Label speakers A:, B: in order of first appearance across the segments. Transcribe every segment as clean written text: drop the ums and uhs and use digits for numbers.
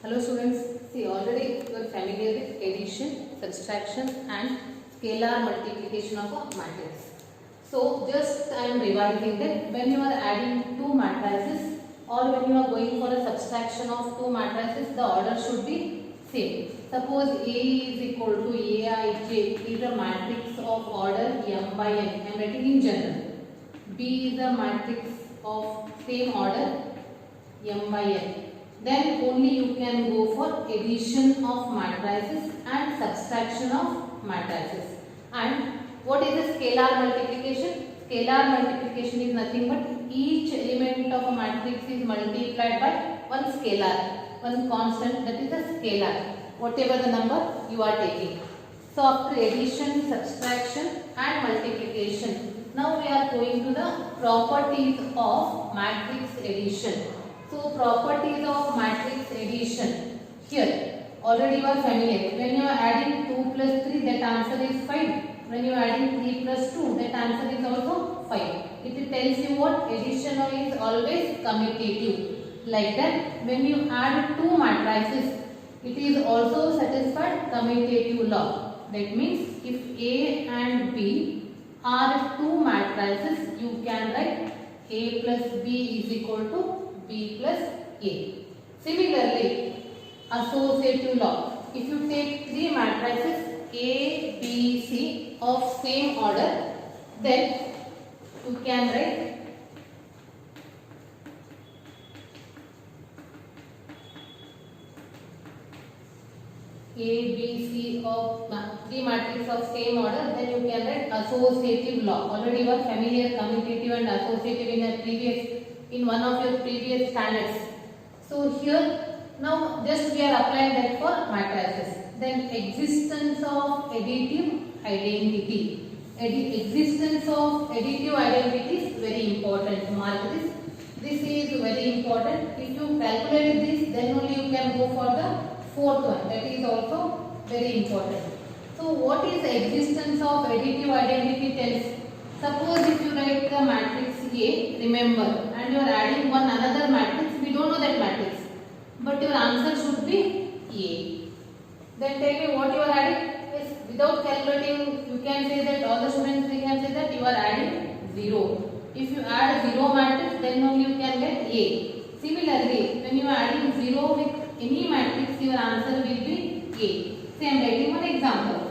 A: Hello students, see already you are familiar with addition, subtraction and scalar multiplication of a matrix. So just I am revising that when you are adding two matrices or when you are going for a subtraction of two matrices, the order should be same. Suppose A is equal to Aij is a matrix of order m by n. I am writing in general. B is a matrix of same order m by n. Then only you can go for addition of matrices and subtraction of matrices. And what is the scalar multiplication? Scalar multiplication is nothing but each element of a matrix is multiplied by one scalar, one constant, that is a scalar, whatever the number you are taking. So after addition, subtraction and multiplication, now we are going to the properties of matrix addition. So properties of matrix addition. Here already you are familiar. When you are adding 2 plus 3, that answer is 5. When you are adding 3 plus 2, that answer is also 5. It tells you what addition is always commutative. Like that, when you add two matrices, it is also satisfied commutative law. That means if A and B are two matrices, you can write A plus B is equal to B plus A. Similarly, associative law. If you take three matrices A, B, C of same order, then you can write A, B, C of three matrices of same order, then you can write associative law. Already you are familiar commutative and associative in one of your previous standards. So here now just we are applying that for matrices. Then existence of additive identity. Existence of additive identity is very important. Mark this. This is very important. If you calculate this, then only you can go for the fourth one. That is also very important. So what is the existence of additive identity tells? Suppose if you write the matrix A, remember, and you are adding one another matrix, we don't know that matrix, but your answer should be A. Then tell me what you are adding. Yes, without calculating, you can say that all the students they can say that you are adding 0. If you add 0 matrix, then only you can get A. Similarly, when you are adding 0 with any matrix, your answer will be A. Say I am writing one example.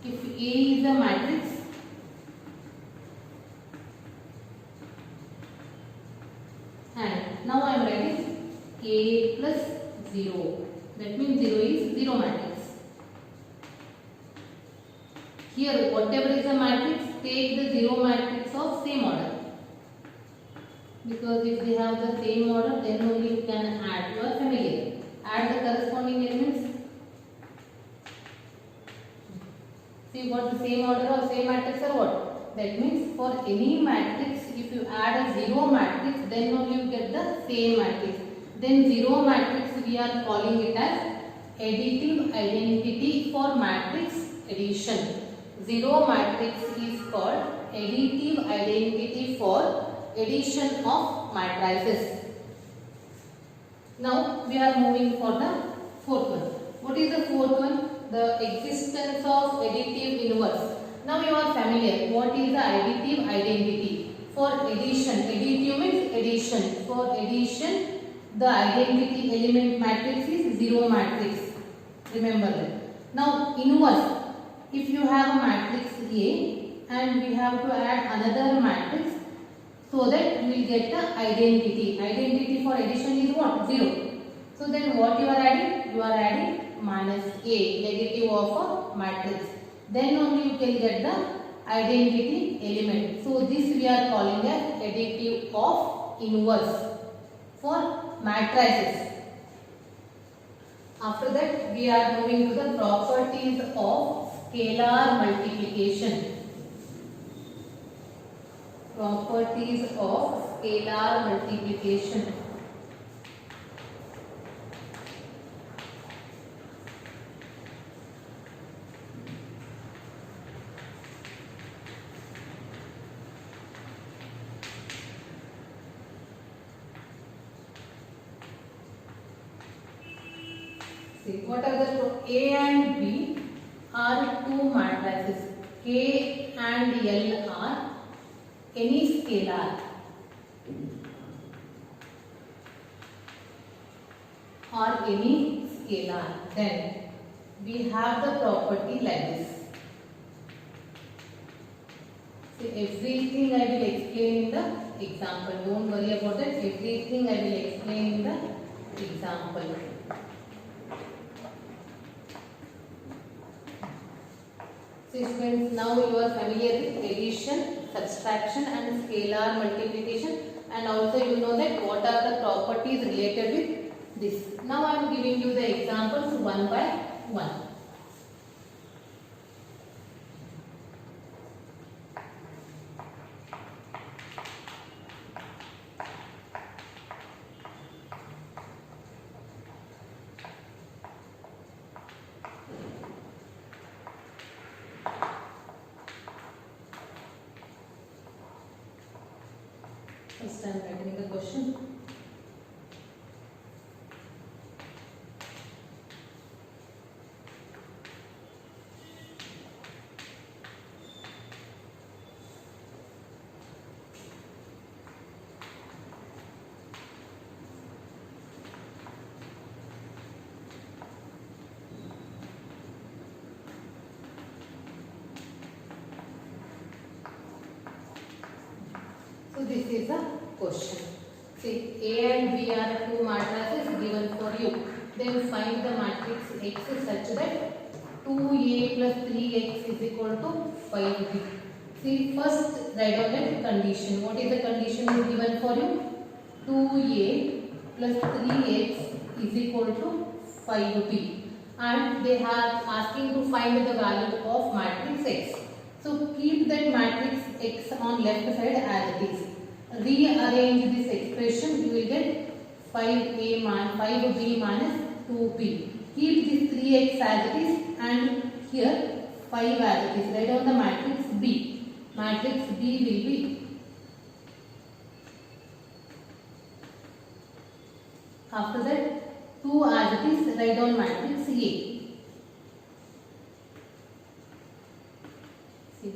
A: If A is a matrix and now I am writing A plus 0, that means 0 is 0 matrix. Here whatever is a matrix, take the 0 matrix of same order, because if they have the same order, then only you can add. You are familiar. Add the corresponding elements. See what the same order or same matrix or what? That means for any matrix, if you add a 0 matrix, then only you get the same matrix. Then 0 matrix we are calling it as additive identity for matrix addition. 0 matrix is called additive identity for addition of matrices. Now we are moving for the fourth one. What is the fourth one? The existence of additive inverse. Now you are familiar. What is the additive identity? For addition, additive means addition. For addition, the identity element matrix is 0 matrix. Remember that. Now inverse. If you have a matrix A and we have to add another matrix, so that you will get the identity. Identity for addition is what? 0. So then what you are adding? You are adding minus A, negative of a matrix. Then only you can get the identity element. So this we are calling as additive of inverse for matrices. After that we are moving to the properties of scalar multiplication. Properties of scalar multiplication. See, what are the A and B are two matrices. K and L are any scalar or any scalar. Then we have the property like this. See, everything I will explain in the example. Don't worry about that. Everything I will explain in the example. See friends, now you are familiar with addition, subtraction and scalar multiplication, and also you know that what are the properties related with this. Now I am giving you the examples one by one. First I am writing the question. So this is a question. See, A and B are two matrices given for you. Then find the matrix X such that 2A plus 3X is equal to 5B. See, first write down that condition. What is the condition given for you? 2A plus 3X is equal to 5B. And they are asking to find the value of matrix X. So keep that matrix X on left side as it is. Rearrange this expression, you will get 5B minus 2B. Keep this 3x as it is and here 5 as it is. Write down the matrix B. Matrix B will be, after that 2 as it is, write down matrix A. See,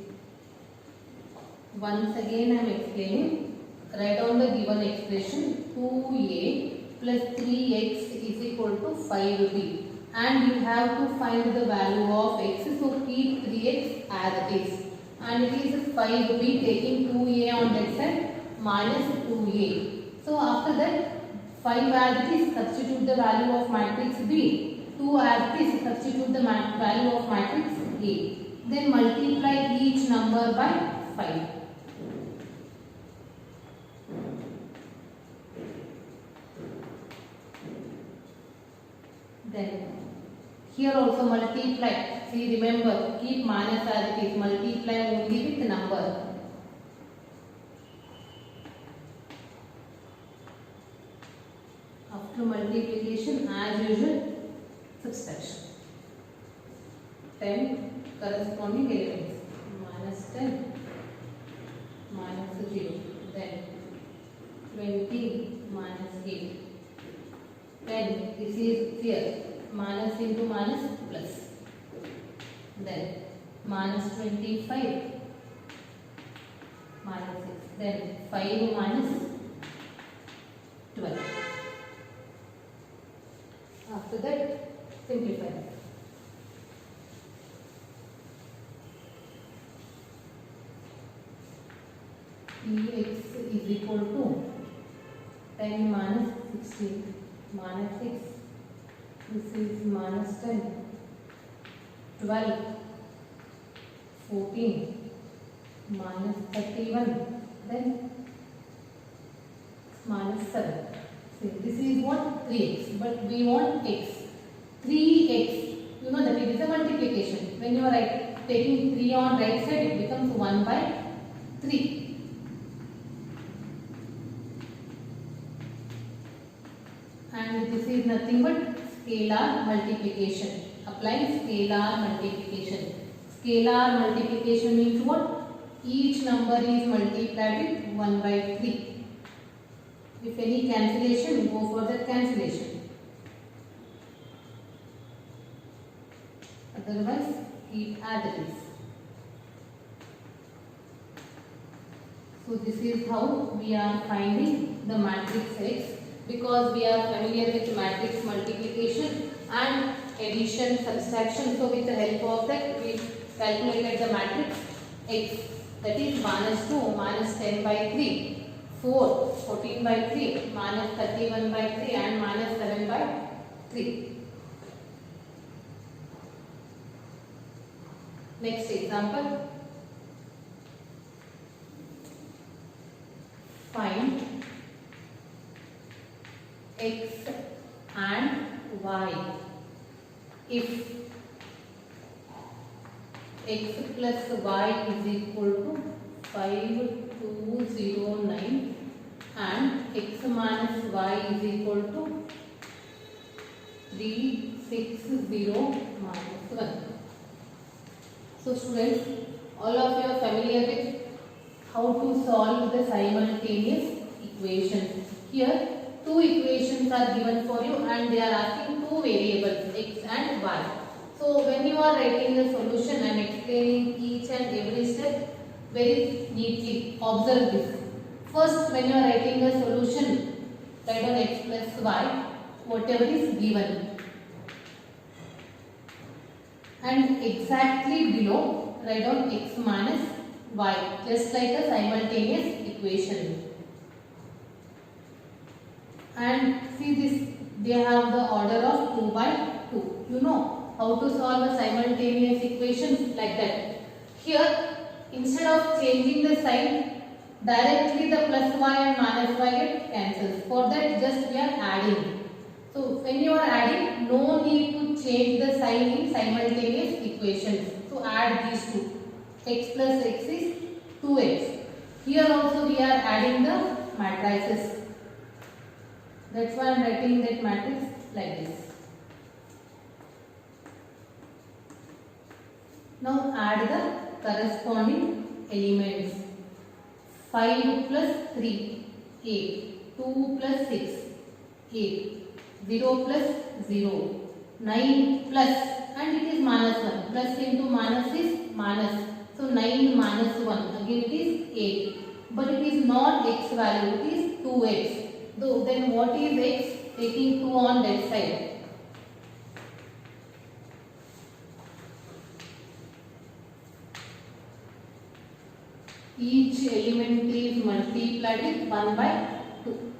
A: once again I am explaining. Write down the given expression 2A plus 3x is equal to 5b, and you have to find the value of x, so keep 3x as it is, and it is 5b taking 2a on that side minus 2a. So after that 5 as it is, substitute the value of matrix B, 2 as it is, substitute the value of matrix A, then multiply each number by 5. Then here also multiply. See, remember, keep minus as it is, multiply only with the number. After multiplication, as usual, subtraction. 10 corresponding elements. Minus 10, minus 0. Then 20 minus 8. 10, this is here, minus into minus plus. Then minus 25 minus 6. Then 5 minus 12. After that, simplify. Px is equal to 10 minus 16 minus 6. This is minus 10, 12, 14, minus 31, then minus 7. See, this is what? 3x, but we want x. 3x, you know that it is a multiplication. When you are taking 3 on right side, it becomes 1 by 3. And this is nothing but scalar multiplication. Applying scalar multiplication. Scalar multiplication means what? Each number is multiplied with 1 by 3. If any cancellation, go for the cancellation. otherwise keep as it is. So this is how we are finding the matrix X, because we are familiar with matrix multiplication and addition, subtraction. So with the help of that we calculated the matrix X, that is minus 2 minus 10 by 3, 4 14 by 3, minus 31 by 3 and minus 7 by 3. Next example. Find X and Y if X plus Y is equal to 5209 and X minus Y is equal to 360 minus 1. So students, all of you are familiar with how to solve the simultaneous equation. Here two equations are given for you and they are asking two variables X and Y. So when you are writing the solution, I am explaining each and every step very neatly. Observe this. First, when you are writing the solution, write down X plus Y, whatever is given. And exactly below, write down X minus Y, just like a simultaneous equation. And see this, they have the order of 2 by 2. You know how to solve a simultaneous equation like that. Here, instead of changing the sign, directly the plus y and minus y get cancels. For that, just we are adding. So when you are adding, no need to change the sign in simultaneous equations. So add these two. X plus x is 2x. Here also we are adding the matrices. That's why I am writing that matrix like this. Now add the corresponding elements. 5 plus 3, 8. 2 plus 6, 8. 0 plus 0. 9 plus, and it is minus 1. Plus into minus is minus. So 9 minus 1, again it is 8. But it is not x value, it is 2x. So then what is x? Taking 2 on that side. Each element is multiplied with 1 by 2.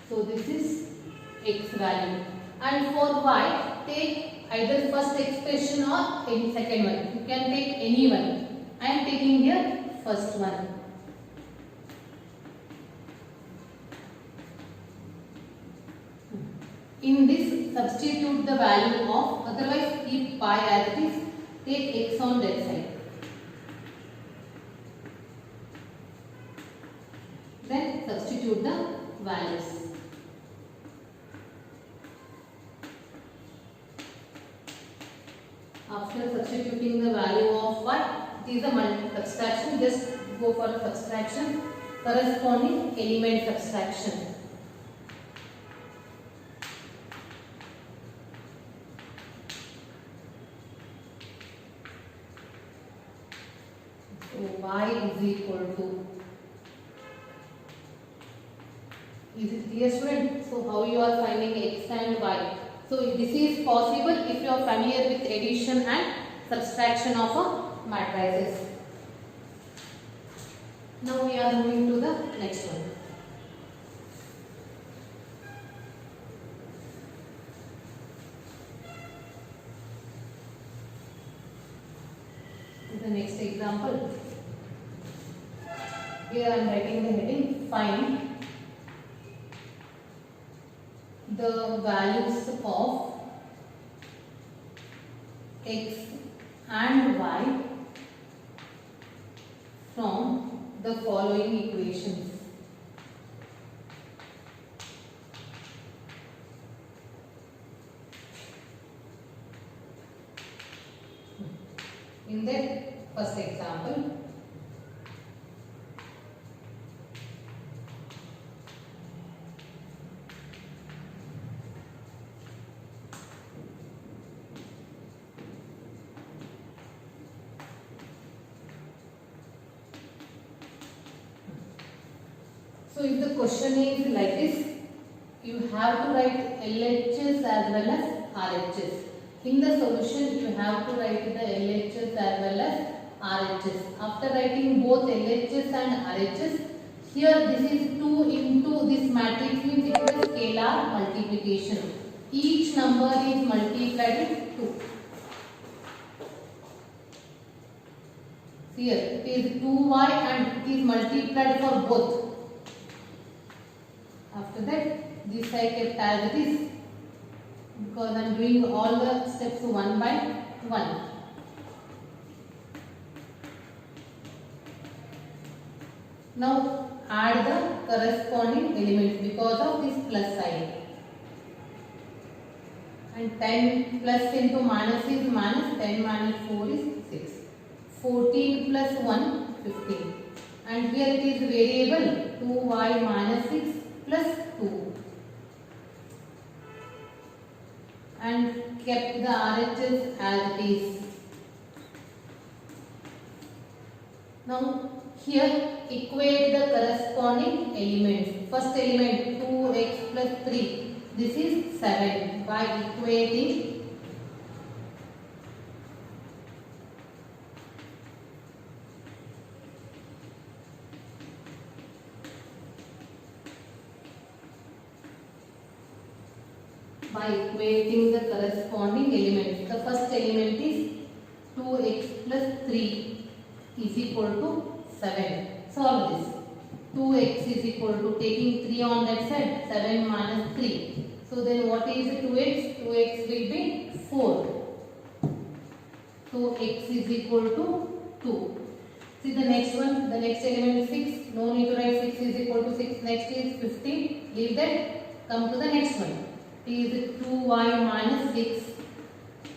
A: So this is x value. And for y, take either first expression or any second one. You can take any one. I am taking here first one. In this, substitute the value of, otherwise keep y as it is, take x on that side. Then substitute the values. After substituting the value of y, it is a subtraction, just go for subtraction, corresponding element subtraction. So y is equal to, is it clear student? So how you are finding x and y? So this is possible if you are familiar with addition and subtraction of a matrices. Now we are moving to the next one. The next example. Here I am writing the heading, find the values of x and y from the following equations. In that first example, So if the question is like this, you have to write LHS as well as RHS. In the solution, you have to write the LHS as well as RHS. After writing both LHS and RHS, here this is 2 into this matrix means it is a scalar multiplication. Each number is multiplied with 2. Here it is 2y and it is multiplied for both. After that, this I kept as it is because I am doing all the steps one by one. Now add the corresponding elements because of this plus sign. And 10 plus into minus is minus, 10 minus 4 is 6. 14 plus 1, 15. And here it is variable 2y minus 6 plus 2. And kept the RHS as it is. Now here equate the corresponding elements. First element 2x plus 3. This is 7 by equating the corresponding elements. The first element is 2x plus 3 is equal to 7. Solve this. 2x is equal to, taking 3 on that side, 7 minus 3. So then what is 2x? 2x will be 4. So x is equal to 2. See the next one, the next element is 6. No need to write 6 is equal to 6. Next is 15. Leave that. Come to the next one. It is 2y minus 6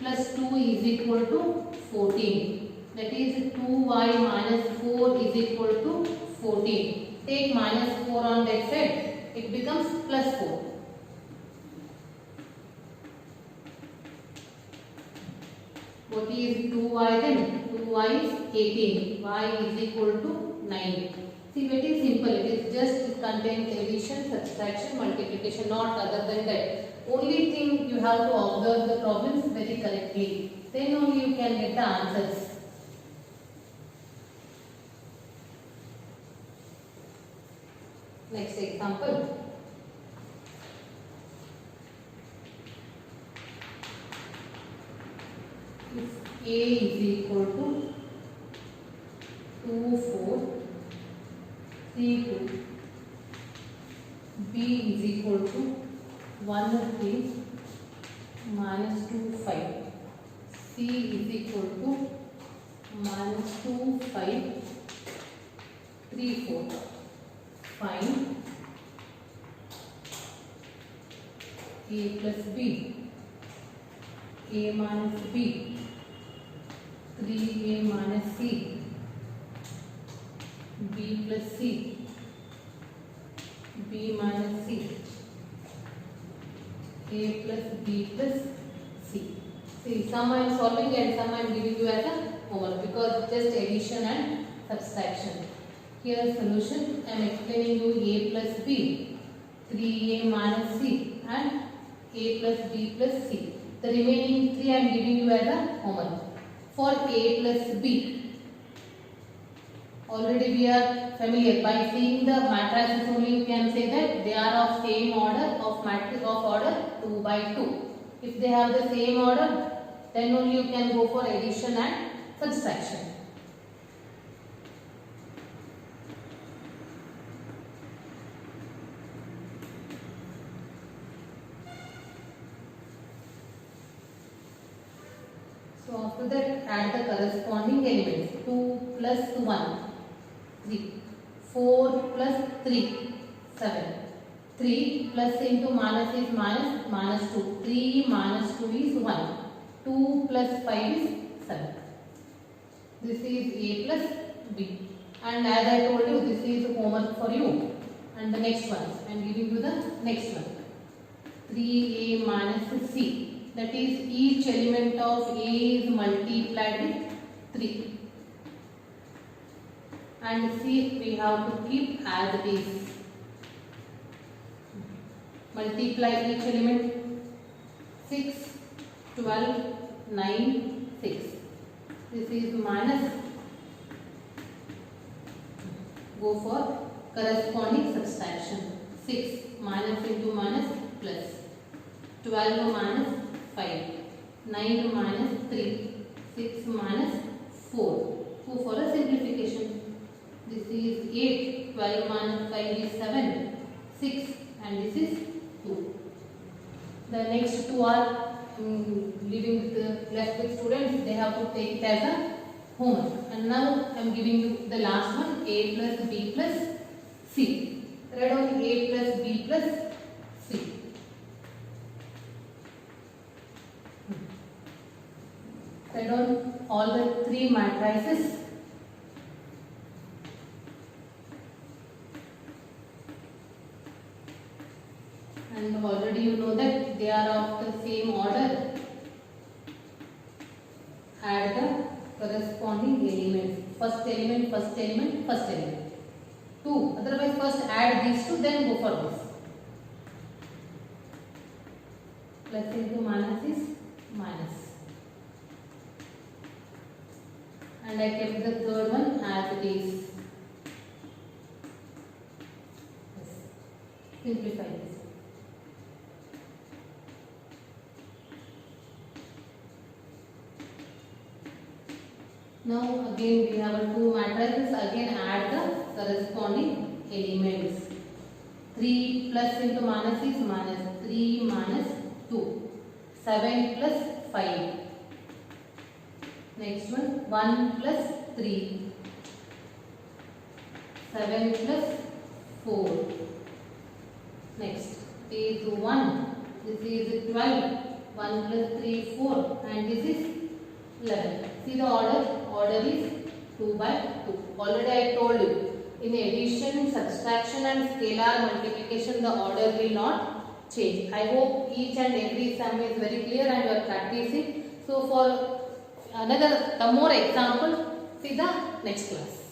A: plus 2 is equal to 14. That is 2y minus 4 is equal to 14. Take minus 4 on that side. It becomes plus 4. What is 2y then? 2y is 18. Y is equal to 9. See, very simple. It is just contains addition, subtraction, multiplication, not other than that. Only thing you have to observe the problems very correctly. Then only you can get the answers. Next example. If A is equal to 2, 4, 3, 2, B is equal to 1, 3, minus 2, 5, C is equal to minus 2, 5, 3, 4. Find A plus B, A minus B, 3A minus C, B plus C, B minus C, A plus B plus C. See, some I am solving and some I am giving you as a homework because just addition and subtraction. Here solution, I am explaining you A plus B, 3A minus C and A plus B plus C. The remaining 3 I am giving you as a homework. For A plus B, already we are familiar. By seeing the matrices only you can say that they are of same order, of matrix of order 2 by 2. If they have the same order, then only you can go for addition and subtraction. So after that, add the corresponding elements. 2 plus 1, 3. 4 plus 3, 7. 3 plus into minus is minus, minus 2. 3 minus 2 is 1. 2 plus 5 is 7. This is A plus B. And as I told you, this is homework for you. And the next one, I am giving you the next one. 3A minus C. That is, each element of A is multiplied with 3. And C we have to keep as it is. multiply each element. 6, 12, 9, 6. This is minus. Go for corresponding subtraction. 6 minus into minus plus. 12 minus 5. 9 minus 3. 6 minus 4. Go for a simplification. This is 8. 12 minus 5 is 7. 6 and this is 2. The next two are leaving with the left with students. They have to take it as a homework. And now I am giving you the last one, a plus b plus c. Write down a plus b plus c. Write down all the three matrices. And already you know that they are of the same order. Add the corresponding elements. First element, first element, first element. 2. Otherwise, first add these two, then go for this. Plus into minus is minus. And I kept the third one as it is. Yes. Simplify this. Now again we have two matrices. Again add the corresponding elements. 3 plus into minus is minus. 3 minus 2. 7 plus 5. Next one 1 plus 3. 7 plus 4. Next is 1. This is 12. 1 plus 3 4 and this is 11. See the order. Order is 2 by 2. Already I told you, in addition, subtraction and scalar multiplication, the order will not change. I hope each and every sum is very clear and you are practicing. So for some more example, see the next class.